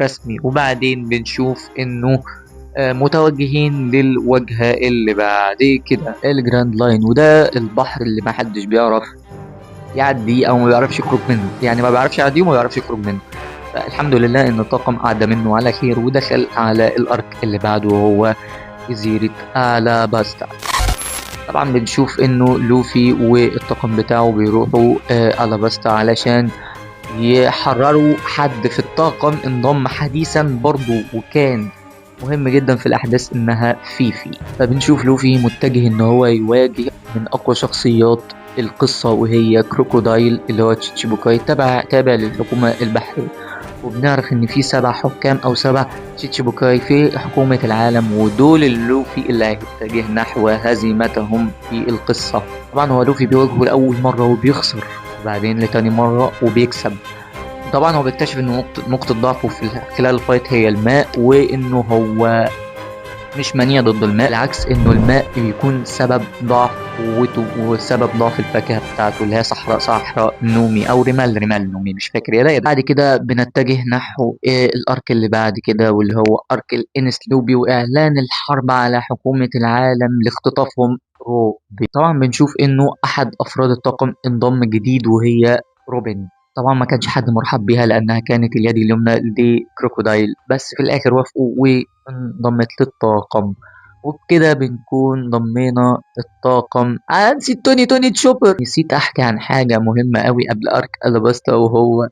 رسمي. وبعدين بنشوف انه متوجهين للواجهة اللي بعد كده الجراند لاين، وده البحر اللي محدش بيعرف يعدي او ما بيعرفش يخرج منه، يعني ما بيعرفش يعديه وما بيعرفش يخرج منه. فالحمد لله ان الطاقم عدى منه على خير ودخل على الارك اللي بعده وهو جزيرة الاباستا. طبعا بنشوف انه لوفي والطاقم بتاعه بيروحوا الاباستا علشان يحرروا حد في الطاقم انضم حديثا برضه وكان مهم جدا في الأحداث إنها فيفي. فبنشوف لوفي متجه إن هو يواجه من أقوى شخصيات القصة وهي كروكودايل اللي هو تشيتشيبوكاي تابع للحكومة البحرية. وبنعرف إن في 7 حكام أو 7 تشيتشيبوكاي في حكومة العالم، ودول اللوفي اللي هيتجه نحو هزيمتهم في القصة. طبعا هو لوفي بيواجهه لأول مرة وبيخسر، وبعدين لتاني مرة وبيكسب. طبعا هو بيكتشف ان نقطة ضعفه في خلال الفايت هي الماء، وانه هو مش منيع ضد الماء، بالعكس انه الماء بيكون سبب ضعف قوته وسبب ضعف الفاكهة بتاعته اللي هي صحراء نومي او رمال نومي، مش فاكر يا لا. بعد كده بنتجه نحو الارك اللي بعد كده واللي هو ارك الانسلوبي واعلان الحرب على حكومة العالم لاختطافهم روبي. طبعا بنشوف انه احد افراد الطاقم انضم جديد وهي روبن. طبعا ما كانش حد مرحب بيها لانها كانت اليد اليمنى لكروكودايل، بس في الاخر وافقوا وانضمت للطاقم. وبكده بنكون ضمينا الطاقم. نسيت توني تشوبر، نسيت احكي عن حاجة مهمة قوي قبل ارك الاباستا، وهو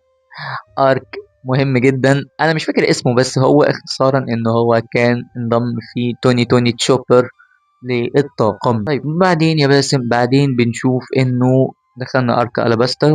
ارك مهم جدا انا مش فاكر اسمه، بس هو اختصارا ان هو كان انضم في توني تشوبر للطاقم. طيب بعدين يا باسم، بعدين بنشوف انه دخلنا ارك الاباستا